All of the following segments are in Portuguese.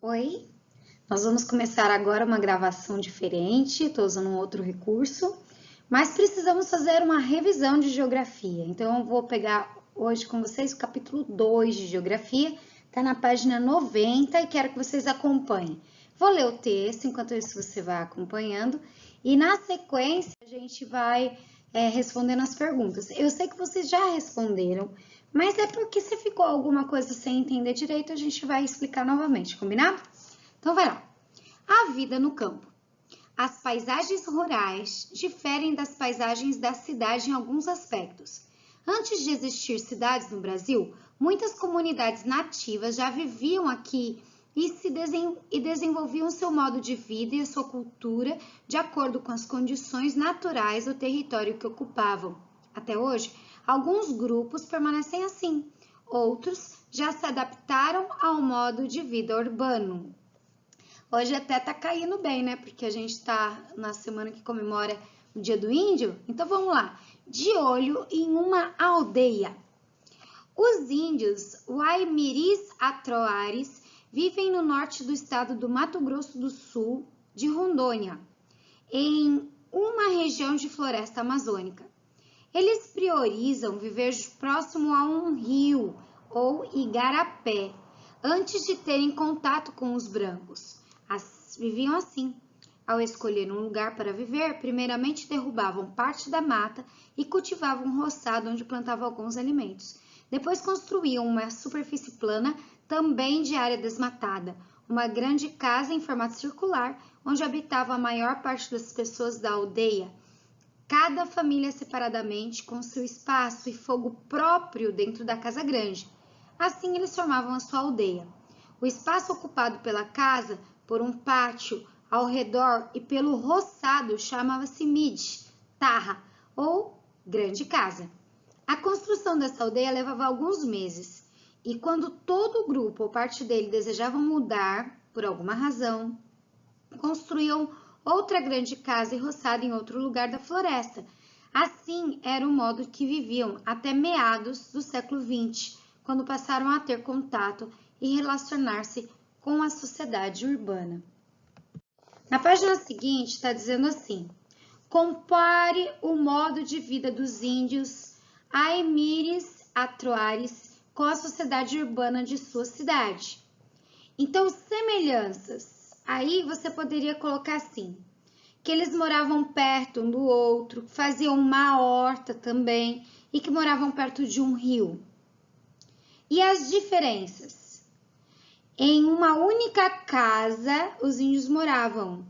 Oi, nós vamos começar agora uma gravação diferente, estou usando um outro recurso, mas precisamos fazer uma revisão de geografia. Então, eu vou pegar hoje com vocês o capítulo 2 de geografia, está na página 90 e quero que vocês acompanhem. Vou ler o texto, enquanto isso você vai acompanhando, e na sequência a gente vai respondendo as perguntas. Eu sei que vocês já responderam, mas é porque se ficou alguma coisa sem entender direito, a gente vai explicar novamente, combinado? Então vai lá. A vida no campo. As paisagens rurais diferem das paisagens da cidade em alguns aspectos. Antes de existir cidades no Brasil, muitas comunidades nativas já viviam aqui e desenvolviam seu modo de vida e a sua cultura de acordo com as condições naturais do território que ocupavam. Até hoje, alguns grupos permanecem assim, outros já se adaptaram ao modo de vida urbano. Hoje até tá caindo bem, né? Porque a gente tá na semana que comemora o Dia do Índio. Então vamos lá. De olho em uma aldeia. Os índios Waimiris Atroares vivem no norte do estado do Mato Grosso do Sul, de Rondônia, em uma região de floresta amazônica. Eles priorizam viver próximo a um rio ou igarapé, antes de terem contato com os brancos. Viviam assim. Ao escolher um lugar para viver, primeiramente derrubavam parte da mata e cultivavam um roçado onde plantavam alguns alimentos. Depois construíam uma superfície plana, também de área desmatada, uma grande casa em formato circular, onde habitava a maior parte das pessoas da aldeia. Cada família separadamente, com seu espaço e fogo próprio dentro da casa grande. Assim eles formavam a sua aldeia. O espaço ocupado pela casa, por um pátio ao redor e pelo roçado, chamava-se mid, tarra ou grande casa. A construção dessa aldeia levava alguns meses, e quando todo o grupo ou parte dele desejavam mudar, por alguma razão, construíam outra grande casa e roçado em outro lugar da floresta. Assim era o modo que viviam até meados do século XX, quando passaram a ter contato e relacionar-se com a sociedade urbana. Na página seguinte está dizendo assim: compare o modo de vida dos índios Aimires Atroares com a sociedade urbana de sua cidade. Então, semelhanças. Aí você poderia colocar assim, que eles moravam perto um do outro, faziam uma horta também e que moravam perto de um rio. E as diferenças? Em uma única casa os índios moravam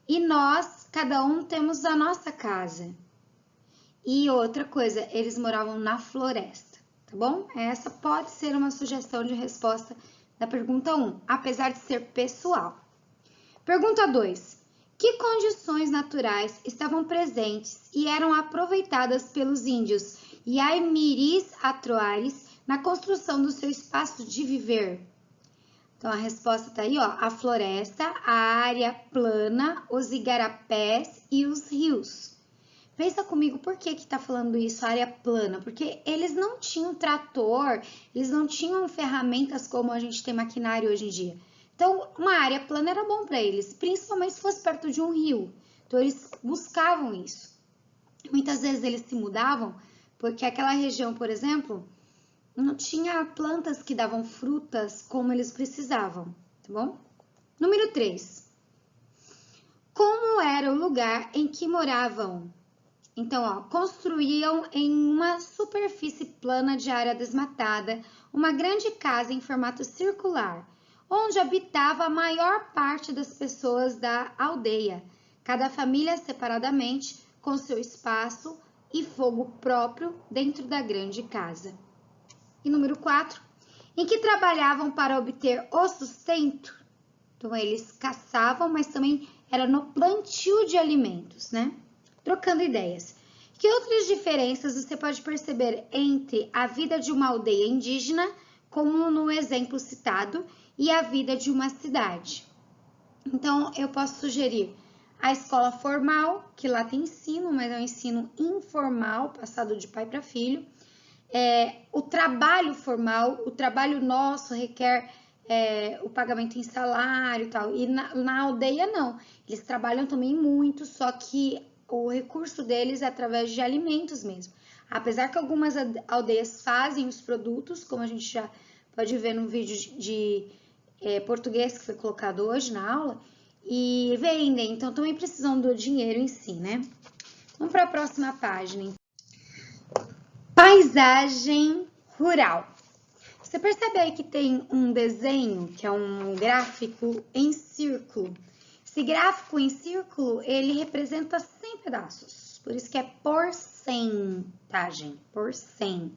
e nós, cada um, temos a nossa casa. E outra coisa, eles moravam na floresta, tá bom? Essa pode ser uma sugestão de resposta da pergunta 1, apesar de ser pessoal. Pergunta 2. Que condições naturais estavam presentes e eram aproveitadas pelos índios Yaimiris Atroares na construção do seu espaço de viver? Então, a resposta está aí, ó, a floresta, a área plana, os igarapés e os rios. Pensa comigo, por que está falando isso, área plana? Porque eles não tinham trator, eles não tinham ferramentas como a gente tem maquinário hoje em dia. Então, uma área plana era bom para eles, principalmente se fosse perto de um rio. Então, eles buscavam isso. Muitas vezes eles se mudavam, porque aquela região, por exemplo, não tinha plantas que davam frutas como eles precisavam, tá bom? Número 3. Como era o lugar em que moravam? Então, ó, construíam em uma superfície plana de área desmatada uma grande casa em formato circular, onde habitava a maior parte das pessoas da aldeia, cada família separadamente, com seu espaço e fogo próprio dentro da grande casa. E número 4, em que trabalhavam para obter o sustento. Então, eles caçavam, mas também era no plantio de alimentos, né? Trocando ideias. Que outras diferenças você pode perceber entre a vida de uma aldeia indígena, como no exemplo citado, e a vida de uma cidade? Então, eu posso sugerir a escola formal, que lá tem ensino, mas é um ensino informal, passado de pai para filho. O trabalho formal, o trabalho nosso requer o pagamento em salário e tal. E na aldeia não, eles trabalham também muito, só que o recurso deles é através de alimentos mesmo. Apesar que algumas aldeias fazem os produtos, como a gente já pode ver no vídeo de português que foi colocado hoje na aula, e vendem, então também precisam do dinheiro em si, né? Vamos para a próxima página. Paisagem rural. Você percebe aí que tem um desenho, que é um gráfico em círculo. Esse gráfico em círculo, ele representa 100 pedaços. Por isso que é porcentagem, por 100.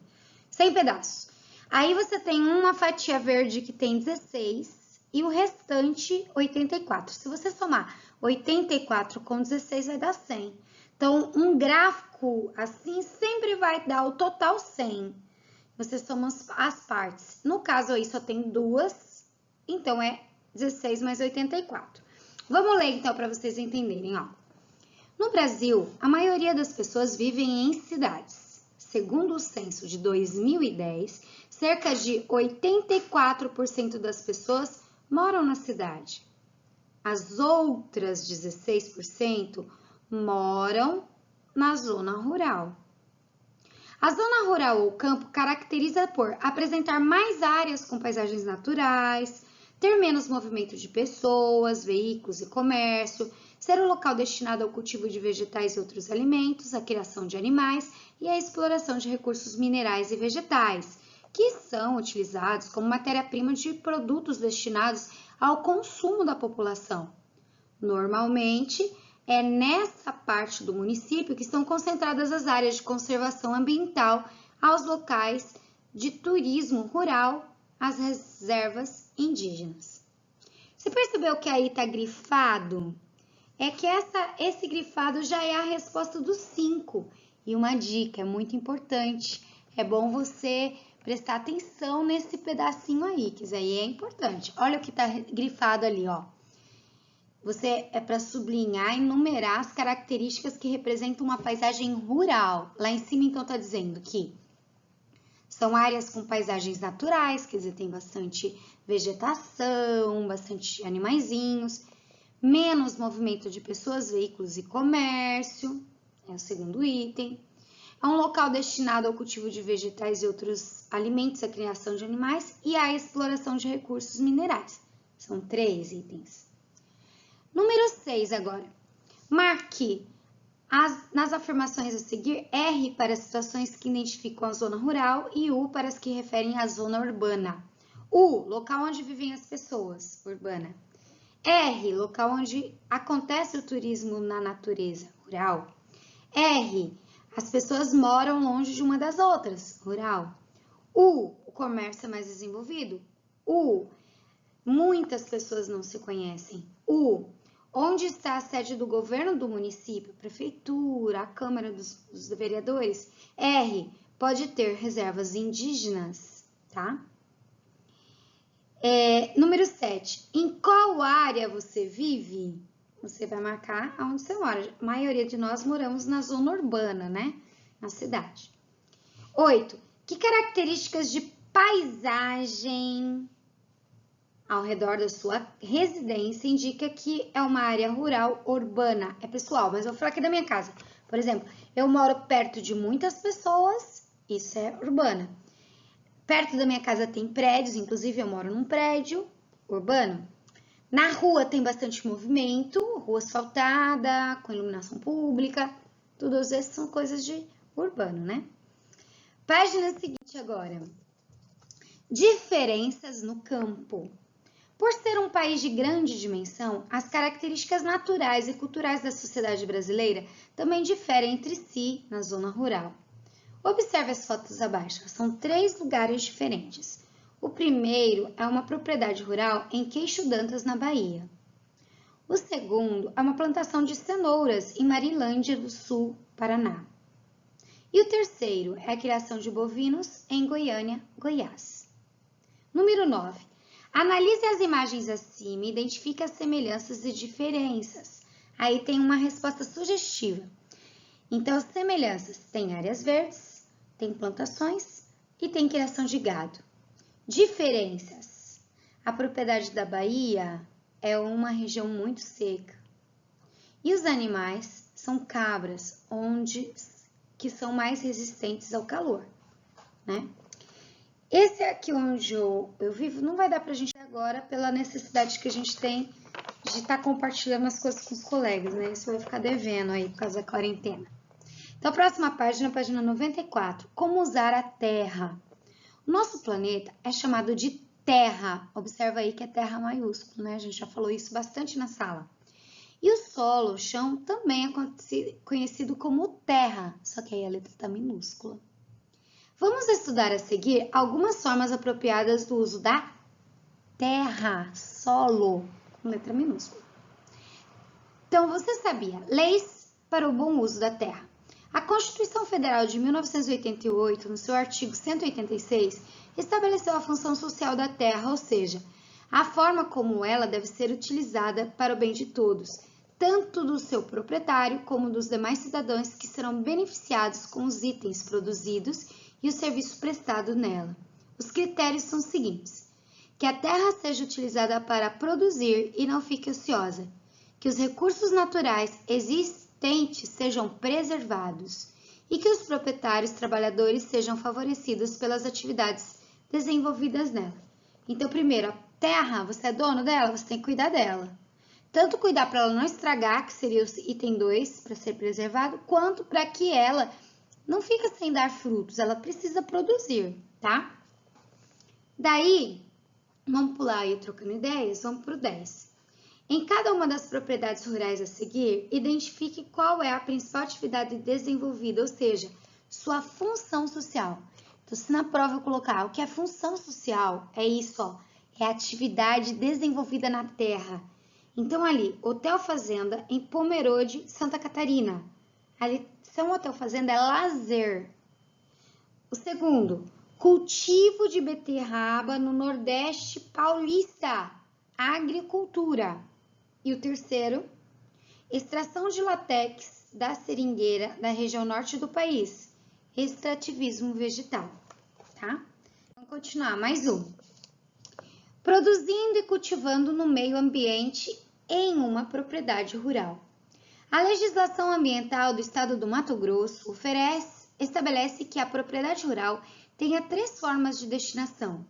100 pedaços. Aí você tem uma fatia verde que tem 16 e o restante 84. Se você somar 84 com 16 vai dar 100. Então, um gráfico assim sempre vai dar o total 100. Você soma as partes. No caso aí só tem duas, então é 16 mais 84. Vamos ler então para vocês entenderem, ó. No Brasil, a maioria das pessoas vivem em cidades. Segundo o censo de 2010, cerca de 84% das pessoas moram na cidade. As outras 16% moram na zona rural. A zona rural ou campo caracteriza por apresentar mais áreas com paisagens naturais, ter menos movimento de pessoas, veículos e comércio, ser um local destinado ao cultivo de vegetais e outros alimentos, a criação de animais e a exploração de recursos minerais e vegetais, que são utilizados como matéria-prima de produtos destinados ao consumo da população. Normalmente, é nessa parte do município que estão concentradas as áreas de conservação ambiental, aos locais de turismo rural, as reservas indígenas. Você percebeu que aí está grifado? É que esse grifado já é a resposta dos 5. E uma dica, é muito importante, é bom você prestar atenção nesse pedacinho aí, que isso aí é importante. Olha o que está grifado ali, ó. Você é para sublinhar e numerar as características que representam uma paisagem rural. Lá em cima, então, está dizendo que são áreas com paisagens naturais, quer dizer, tem bastante vegetação, bastante animaizinhos, menos movimento de pessoas, veículos e comércio, é o segundo item. É um local destinado ao cultivo de vegetais e outros alimentos, a criação de animais e a exploração de recursos minerais. São 3 itens. Número 6 agora. Marque nas afirmações a seguir R para as situações que identificam a zona rural e U para as que referem à zona urbana. U, local onde vivem as pessoas, urbana. R, local onde acontece o turismo na natureza, rural. R, as pessoas moram longe de uma das outras, rural. U, o comércio é mais desenvolvido. U, muitas pessoas não se conhecem. U, onde está a sede do governo do município, a prefeitura, a Câmara dos Vereadores? R, pode ter reservas indígenas, tá? Número 7, em qual área você vive? Você vai marcar onde você mora. A maioria de nós moramos na zona urbana, né? Na cidade. 8, que características de paisagem ao redor da sua residência indica que é uma área rural urbana? É pessoal, mas eu vou falar aqui da minha casa. Por exemplo, eu moro perto de muitas pessoas, isso é urbana. Perto da minha casa tem prédios, inclusive eu moro num prédio urbano. Na rua tem bastante movimento, rua asfaltada, com iluminação pública, tudo às vezes são coisas de urbano, né? Página seguinte agora. Diferenças no campo. Por ser um país de grande dimensão, as características naturais e culturais da sociedade brasileira também diferem entre si na zona rural. Observe as fotos abaixo, são 3 lugares diferentes. O primeiro é uma propriedade rural em Queixo Dantas, na Bahia. O segundo é uma plantação de cenouras em Marilândia do Sul, Paraná. E o terceiro é a criação de bovinos em Goiânia, Goiás. Número 9. Analise as imagens acima e identifique as semelhanças e diferenças. Aí tem uma resposta sugestiva. Então, semelhanças tem áreas verdes, tem plantações e tem criação de gado. Diferenças. A propriedade da Bahia é uma região muito seca. E os animais são cabras, que são mais resistentes ao calor, né? Esse aqui onde eu vivo não vai dar pra gente agora pela necessidade que a gente tem de estar compartilhando as coisas com os colegas, né? Isso vai ficar devendo aí por causa da quarentena. Então, a próxima página, página 94. Como usar a terra? O nosso planeta é chamado de terra. Observa aí que é terra maiúsculo, né? A gente já falou isso bastante na sala. E o solo, o chão, também é conhecido como terra, só que aí a letra está minúscula. Vamos estudar a seguir algumas formas apropriadas do uso da terra, solo, com letra minúscula. Então, você sabia? Leis para o bom uso da terra. A Constituição Federal de 1988, no seu artigo 186, estabeleceu a função social da terra, ou seja, a forma como ela deve ser utilizada para o bem de todos, tanto do seu proprietário como dos demais cidadãos que serão beneficiados com os itens produzidos e o serviço prestado nela. Os critérios são os seguintes: que a terra seja utilizada para produzir e não fique ociosa, que os recursos naturais existentes sejam preservados e que os proprietários trabalhadores sejam favorecidos pelas atividades desenvolvidas nela. Então, primeiro, a terra, você é dono dela, você tem que cuidar dela. Tanto cuidar para ela não estragar, que seria o item 2 para ser preservado, quanto para que ela não fique sem dar frutos, ela precisa produzir, tá? Daí, vamos pular aí trocando ideias, vamos para o 10. Em cada uma das propriedades rurais a seguir, identifique qual é a principal atividade desenvolvida, ou seja, sua função social. Então, se na prova eu colocar o que é função social, é isso, ó, é a atividade desenvolvida na terra. Então, ali, Hotel Fazenda em Pomerode, Santa Catarina. Ali, São Hotel Fazenda é lazer. O segundo, cultivo de beterraba no Nordeste Paulista, agricultura. E o terceiro, extração de látex da seringueira da região norte do país, extrativismo vegetal, tá? Vamos continuar, mais um. Produzindo e cultivando no meio ambiente em uma propriedade rural. A legislação ambiental do estado do Mato Grosso estabelece que a propriedade rural tenha 3 formas de destinação: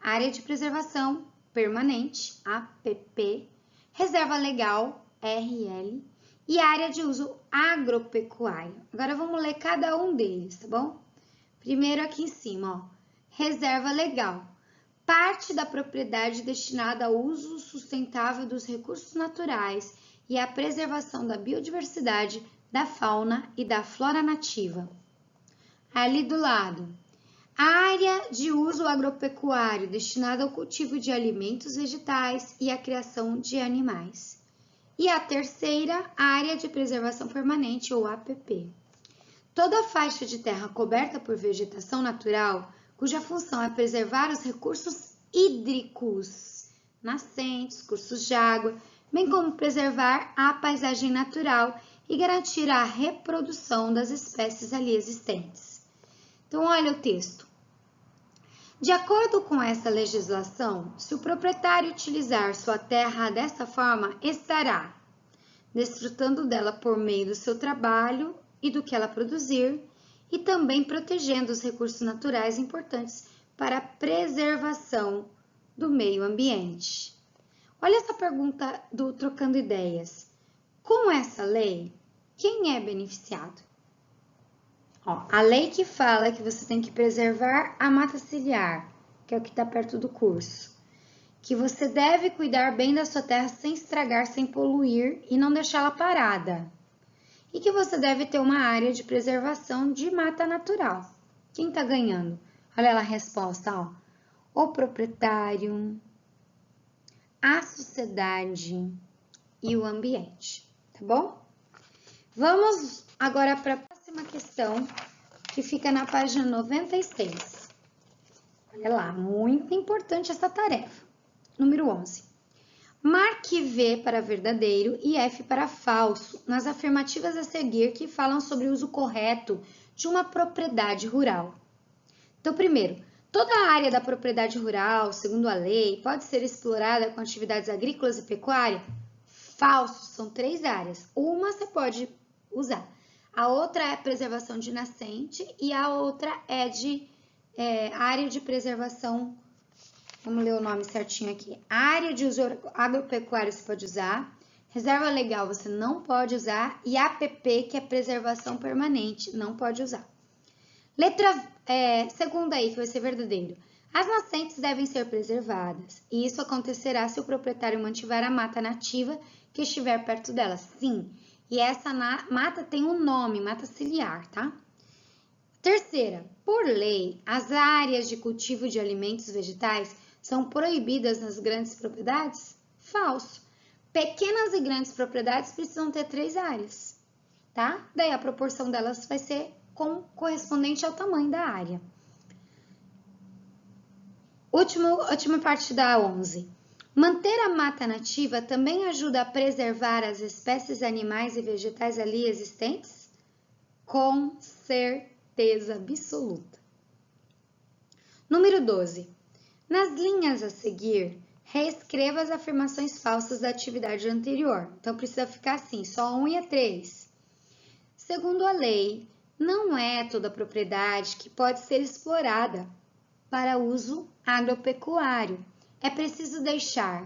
área de preservação permanente, APP, reserva legal, RL, e área de uso agropecuário. Agora vamos ler cada um deles, tá bom? Primeiro aqui em cima, ó, reserva legal. Parte da propriedade destinada ao uso sustentável dos recursos naturais e à preservação da biodiversidade, da fauna e da flora nativa. Ali do lado, área de uso agropecuário, destinada ao cultivo de alimentos vegetais e à criação de animais. E a terceira, área de preservação permanente, ou APP. Toda a faixa de terra coberta por vegetação natural, cuja função é preservar os recursos hídricos, nascentes, cursos de água, bem como preservar a paisagem natural e garantir a reprodução das espécies ali existentes. Então, olha o texto. De acordo com essa legislação, se o proprietário utilizar sua terra dessa forma, estará desfrutando dela por meio do seu trabalho e do que ela produzir, e também protegendo os recursos naturais importantes para a preservação do meio ambiente. Olha essa pergunta do Trocando Ideias. Com essa lei, quem é beneficiado? Ó, a lei que fala que você tem que preservar a mata ciliar, que é o que está perto do curso. Que você deve cuidar bem da sua terra sem estragar, sem poluir e não deixá-la parada. E que você deve ter uma área de preservação de mata natural. Quem está ganhando? Olha lá a resposta, ó. O proprietário, a sociedade e o ambiente, tá bom? Vamos agora para a próxima questão, que fica na página 96. Olha lá, muito importante essa tarefa. Número 11. Marque V para verdadeiro e F para falso nas afirmativas a seguir que falam sobre o uso correto de uma propriedade rural. Então, primeiro, Toda a área da propriedade rural, segundo a lei, pode ser explorada com atividades agrícolas e pecuárias? Falso, são 3 áreas. Uma você pode usar. A outra é preservação de nascente e a outra é de área de preservação. Vamos ler o nome certinho aqui. Área de uso agropecuário você pode usar. Reserva legal você não pode usar. E APP, que é preservação permanente, não pode usar. Segunda aí, que vai ser verdadeiro. As nascentes devem ser preservadas. E isso acontecerá se o proprietário mantiver a mata nativa que estiver perto dela. Sim. E essa mata tem um nome, mata ciliar, tá? Terceira, por lei, as áreas de cultivo de alimentos vegetais são proibidas nas grandes propriedades? Falso. Pequenas e grandes propriedades precisam ter 3 áreas, tá? Daí a proporção delas vai ser correspondente ao tamanho da área. Última parte da 11. Manter a mata nativa também ajuda a preservar as espécies animais e vegetais ali existentes? Com certeza absoluta. Número 12. Nas linhas a seguir, reescreva as afirmações falsas da atividade anterior. Então, precisa ficar assim, só 1 e 3. Segundo a lei, não é toda propriedade que pode ser explorada para uso agropecuário. É preciso deixar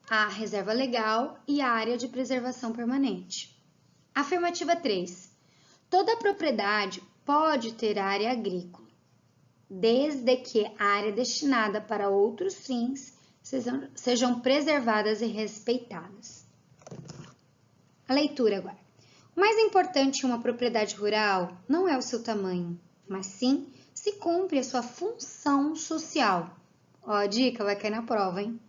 a reserva legal e a área de preservação permanente. Afirmativa 3. Toda propriedade pode ter área agrícola, desde que a área destinada para outros fins sejam preservadas e respeitadas. A leitura agora. O mais importante em uma propriedade rural não é o seu tamanho, mas sim se cumpre a sua função social. Ó, a dica vai cair na prova, hein?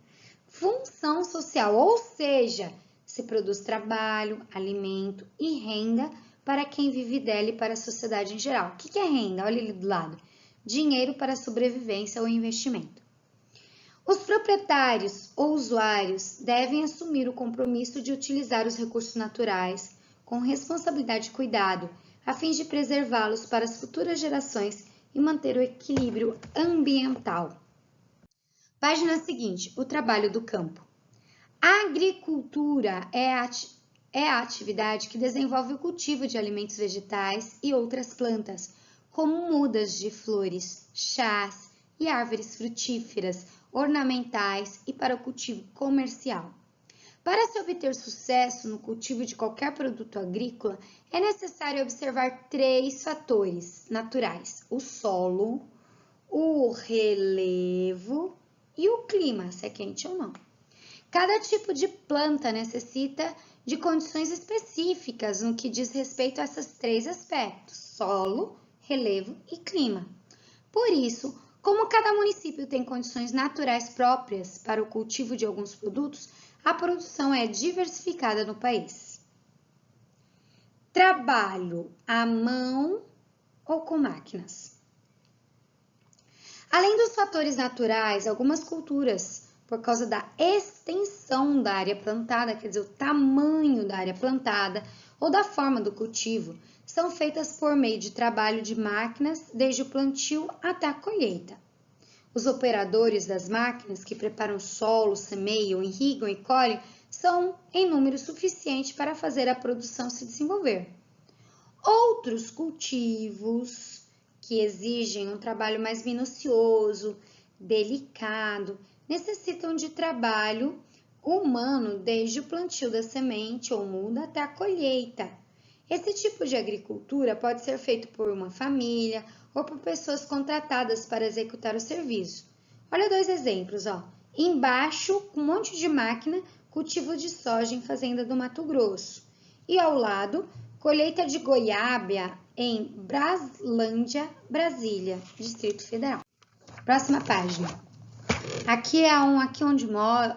Função social, ou seja, se produz trabalho, alimento e renda para quem vive dela e para a sociedade em geral. O que é renda? Olha ali do lado. Dinheiro para sobrevivência ou investimento. Os proprietários ou usuários devem assumir o compromisso de utilizar os recursos naturais com responsabilidade e cuidado, a fim de preservá-los para as futuras gerações e manter o equilíbrio ambiental. Página seguinte, o trabalho do campo. A agricultura é a atividade que desenvolve o cultivo de alimentos vegetais e outras plantas, como mudas de flores, chás e árvores frutíferas, ornamentais e para o cultivo comercial. Para se obter sucesso no cultivo de qualquer produto agrícola, é necessário observar 3 fatores naturais: o solo, o relevo e o clima, se é quente ou não. Cada tipo de planta necessita de condições específicas no que diz respeito a esses 3 aspectos: solo, relevo e clima. Por isso, como cada município tem condições naturais próprias para o cultivo de alguns produtos, a produção é diversificada no país. Trabalho à mão ou com máquinas. Além dos fatores naturais, algumas culturas, por causa da extensão da área plantada, quer dizer, o tamanho da área plantada ou da forma do cultivo, são feitas por meio de trabalho de máquinas, desde o plantio até a colheita. Os operadores das máquinas que preparam o solo, semeiam, irrigam e colhem são em número suficiente para fazer a produção se desenvolver. Outros cultivos que exigem um trabalho mais minucioso, delicado, necessitam de trabalho humano desde o plantio da semente ou muda até a colheita. Esse tipo de agricultura pode ser feito por uma família ou por pessoas contratadas para executar o serviço. Olha 2 exemplos, ó. Embaixo, com um monte de máquina, cultivo de soja em fazenda do Mato Grosso. E ao lado, colheita de goiaba em Braslândia, Brasília, Distrito Federal. Próxima página. Aqui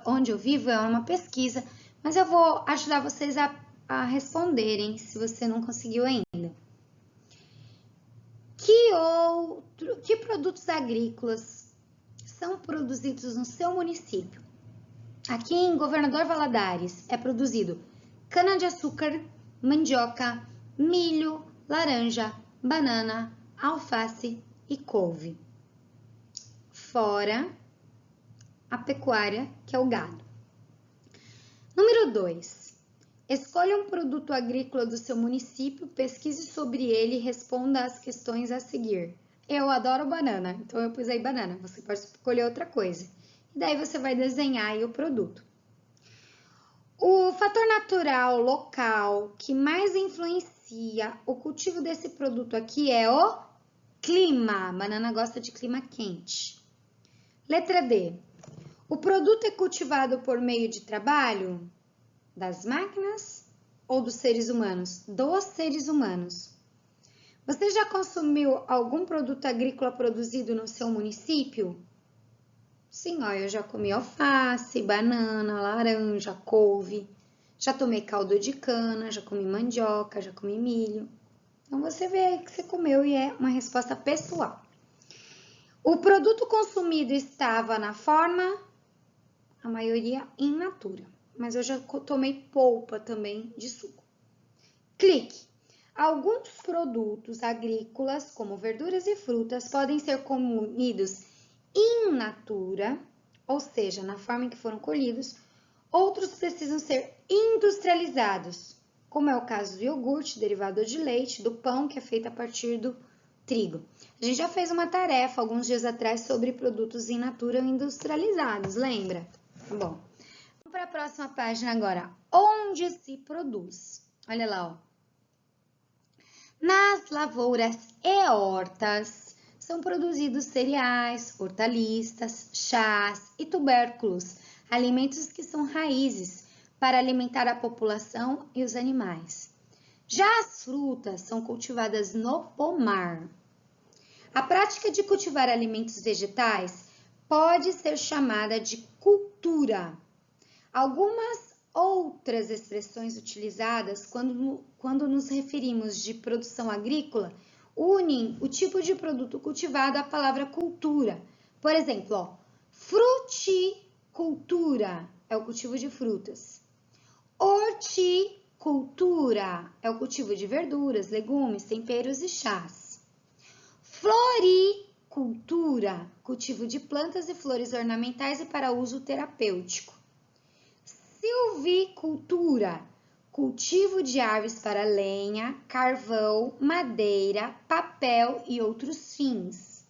onde eu vivo é uma pesquisa, mas eu vou ajudar vocês a responderem, se você não conseguiu ainda. Que produtos agrícolas são produzidos no seu município? Aqui em Governador Valadares é produzido cana-de-açúcar, mandioca, milho, laranja, banana, alface e couve. fora a pecuária, que é o gado. Número 2. Escolha um produto agrícola do seu município, pesquise sobre ele e responda às questões a seguir. Eu adoro banana, então eu pus aí banana. Você pode escolher outra coisa. E daí você vai desenhar aí o produto. O fator natural local que mais influencia o cultivo desse produto aqui é o clima. A banana gosta de clima quente. Letra D. O produto é cultivado por meio de trabalho das máquinas ou dos seres humanos? Dos seres humanos. Você já consumiu algum produto agrícola produzido no seu município? Sim, ó, eu já comi alface, banana, laranja, couve. Já tomei caldo de cana, já comi mandioca, já comi milho. Então, você vê aí que você comeu e é uma resposta pessoal. O produto consumido estava na forma, a maioria in natura. Mas eu já tomei polpa também de suco. Clique. Alguns produtos agrícolas, como verduras e frutas, podem ser comidos in natura, ou seja, na forma em que foram colhidos. Outros precisam ser industrializados, como é o caso do iogurte, derivado de leite, do pão, que é feito a partir do trigo. A gente já fez uma tarefa alguns dias atrás sobre produtos in natura industrializados, lembra? Tá bom. Vamos para a próxima página agora. Onde se produz? Olha lá, ó. Nas lavouras e hortas são produzidos cereais, hortaliças, chás e tubérculos, alimentos que são raízes para alimentar a população e os animais. Já as frutas são cultivadas no pomar. A prática de cultivar alimentos vegetais pode ser chamada de cultura. Algumas outras expressões utilizadas quando nos referimos de produção agrícola unem o tipo de produto cultivado à palavra cultura. Por exemplo, ó, fruticultura é o cultivo de frutas. Horticultura é o cultivo de verduras, legumes, temperos e chás. Floricultura, cultivo de plantas e flores ornamentais e para uso terapêutico. Silvicultura, cultivo de árvores para lenha, carvão, madeira, papel e outros fins.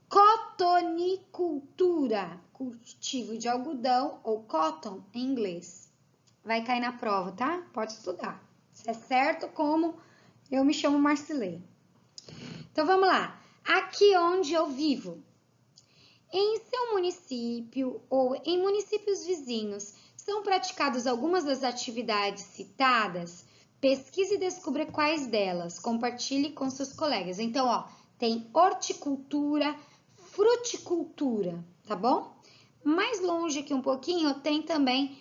Cotonicultura, cultivo de algodão ou cotton em inglês. Vai cair na prova, tá? Pode estudar. Se é certo, como eu me chamo Marcilei. Então, vamos lá. Aqui onde eu vivo. Em seu município ou em municípios vizinhos, são praticadas algumas das atividades citadas? Pesquise e descubra quais delas. Compartilhe com seus colegas. Então, ó, tem horticultura, fruticultura, tá bom? Mais longe aqui um pouquinho, tem também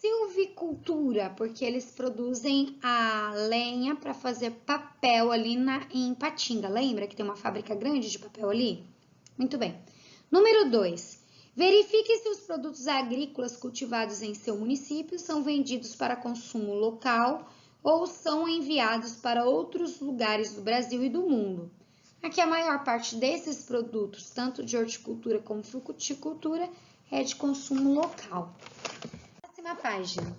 silvicultura, porque eles produzem a lenha para fazer papel ali em Patinga. Lembra que tem uma fábrica grande de papel ali? Muito bem. Número 2. Verifique se os produtos agrícolas cultivados em seu município são vendidos para consumo local ou são enviados para outros lugares do Brasil e do mundo. Aqui a maior parte desses produtos, tanto de horticultura como fruticultura, é de consumo local. Próxima página.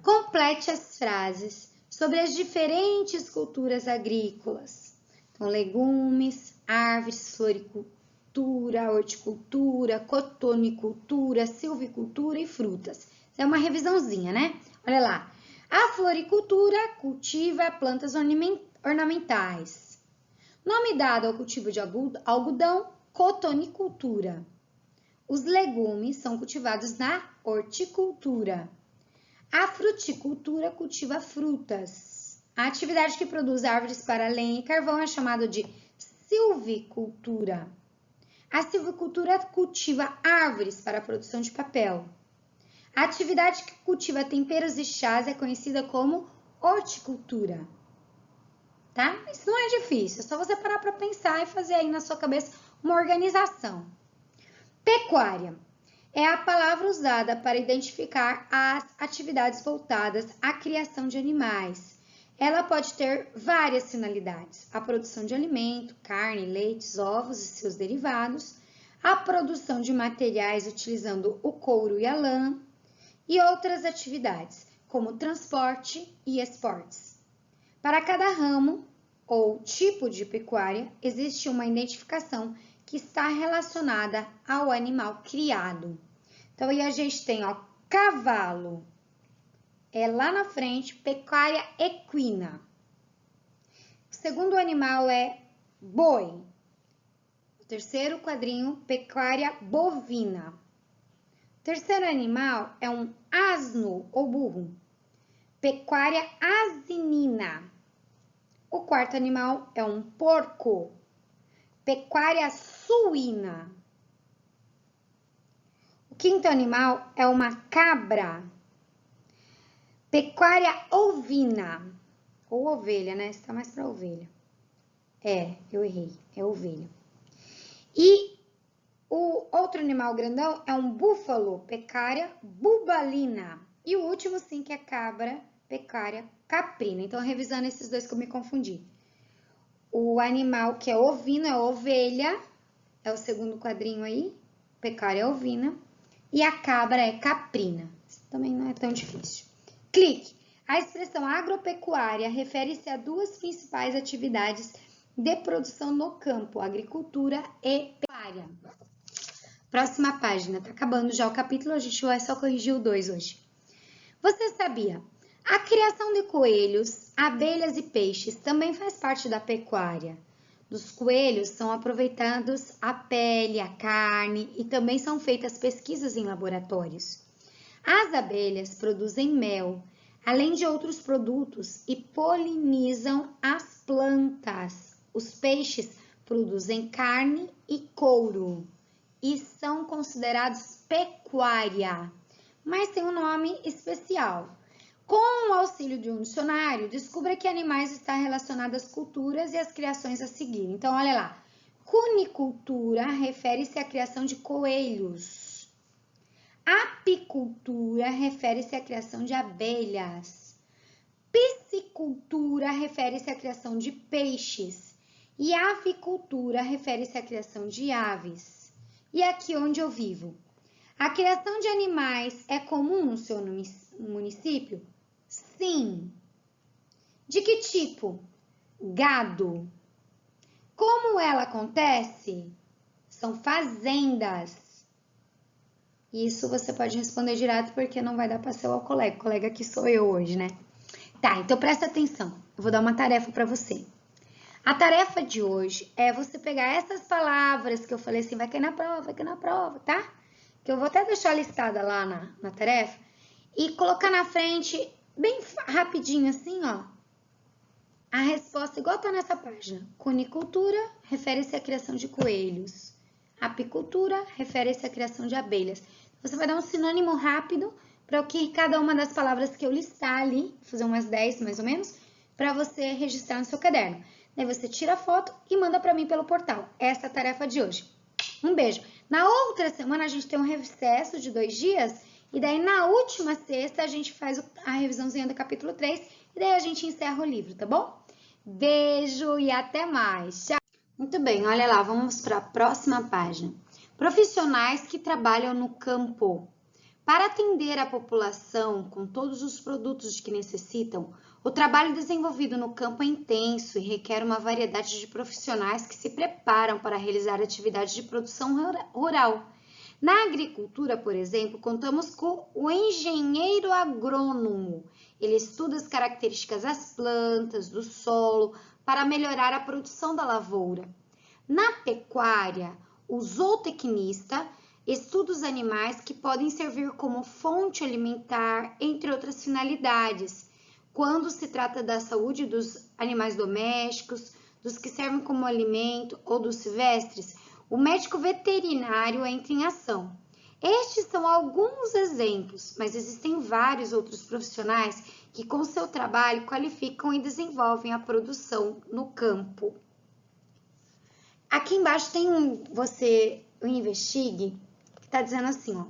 Complete as frases sobre as diferentes culturas agrícolas. Então, legumes, árvores, floricultura, horticultura, cotonicultura, silvicultura e frutas. É uma revisãozinha, né? Olha lá. A floricultura cultiva plantas ornamentais. Nome dado ao cultivo de algodão, cotonicultura. Os legumes são cultivados na horticultura. A fruticultura cultiva frutas. A atividade que produz árvores para lenha e carvão é chamada de silvicultura. A silvicultura cultiva árvores para a produção de papel. A atividade que cultiva temperos e chás é conhecida como horticultura. Tá? Isso não é difícil, é só você parar para pensar e fazer aí na sua cabeça uma organização. Pecuária é a palavra usada para identificar as atividades voltadas à criação de animais. Ela pode ter várias finalidades: a produção de alimento, carne, leites, ovos e seus derivados, a produção de materiais utilizando o couro e a lã, e outras atividades, como transporte e esportes. Para cada ramo ou tipo de pecuária, existe uma identificação que está relacionada ao animal criado. Então, aí a gente tem, ó, cavalo, lá na frente, pecuária equina. O segundo animal é boi. O terceiro quadrinho, pecuária bovina. O terceiro animal é um asno ou burro, pecuária asinina. O quarto animal é um porco, pecuária suína. O quinto animal é uma cabra, pecuária ovina, ou ovelha, né? Está mais para ovelha. Eu errei, é ovelha. E o outro animal grandão é um búfalo, pecuária bubalina. E o último, sim, que é cabra, pecuária caprina. Então, revisando esses dois que eu me confundi. O animal que é ovino é ovelha, é o segundo quadrinho aí, pecuária ovina. E a cabra é caprina. Isso também não é tão difícil. Clique. A expressão agropecuária refere-se a duas principais atividades de produção no campo, agricultura e pecuária. Próxima página, tá acabando já o capítulo, a gente vai só corrigir o 2 hoje. Você sabia? A criação de coelhos, abelhas e peixes também faz parte da pecuária. Dos coelhos são aproveitados a pele, a carne e também são feitas pesquisas em laboratórios. As abelhas produzem mel, além de outros produtos, e polinizam as plantas. Os peixes produzem carne e couro e são considerados pecuária, mas tem um nome especial. Com o auxílio de um dicionário, descubra que animais está relacionado às culturas e às criações a seguir. Então, olha lá. Cunicultura refere-se à criação de coelhos. Apicultura refere-se à criação de abelhas. Piscicultura refere-se à criação de peixes. E avicultura refere-se à criação de aves. E aqui onde eu vivo? A criação de animais é comum no seu município? Sim. De que tipo? Gado. Como ela acontece? São fazendas. Isso você pode responder direto porque não vai dar para ser o colega. O colega aqui sou eu hoje, né? Tá, então presta atenção. Eu vou dar uma tarefa para você. A tarefa de hoje é você pegar essas palavras que eu falei assim, vai cair na prova, tá? Que eu vou até deixar listada lá na tarefa e colocar na frente, bem rapidinho assim, ó, a resposta igual tá nessa página. Cunicultura refere-se à criação de coelhos. Apicultura refere-se à criação de abelhas. Você vai dar um sinônimo rápido para o que cada uma das palavras que eu listar ali, vou fazer umas 10 mais ou menos, para você registrar no seu caderno. Daí você tira a foto e manda para mim pelo portal. Essa é a tarefa de hoje. Um beijo. Na outra semana a gente tem um recesso de 2 dias e daí na última sexta a gente faz a revisãozinha do capítulo 3 e daí a gente encerra o livro, tá bom? Beijo e até mais. Tchau. Muito bem, olha lá, vamos para a próxima página. Profissionais que trabalham no campo. Para atender a população com todos os produtos de que necessitam, o trabalho desenvolvido no campo é intenso e requer uma variedade de profissionais que se preparam para realizar atividades de produção rural. Na agricultura, por exemplo, contamos com o engenheiro agrônomo. Ele estuda as características das plantas, do solo, para melhorar a produção da lavoura. Na pecuária, o zootecnista estuda os animais que podem servir como fonte alimentar, entre outras finalidades. Quando se trata da saúde dos animais domésticos, dos que servem como alimento ou dos silvestres, o médico veterinário entra em ação. Estes são alguns exemplos, mas existem vários outros profissionais que com seu trabalho qualificam e desenvolvem a produção no campo. Aqui embaixo tem o investigue, que está dizendo assim, ó,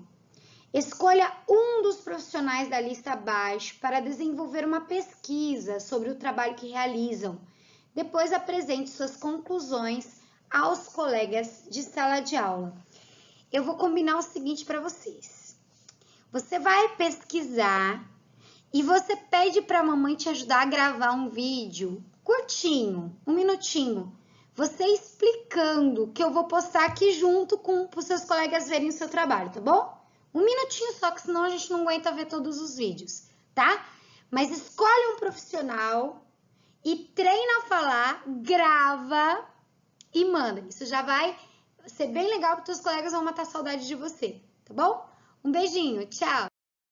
escolha um dos profissionais da lista abaixo para desenvolver uma pesquisa sobre o trabalho que realizam. Depois apresente suas conclusões aos colegas de sala de aula. Eu vou combinar o seguinte para vocês. Você vai pesquisar e você pede para a mamãe te ajudar a gravar um vídeo curtinho, 1 minutinho, você explicando, que eu vou postar aqui junto com os seus colegas verem o seu trabalho, tá bom? 1 minutinho só, que senão a gente não aguenta ver todos os vídeos, tá? Mas escolhe um profissional e treina a falar, grava e manda. Isso já vai ser bem legal, porque os colegas vão matar saudade de você, tá bom? Um beijinho, tchau!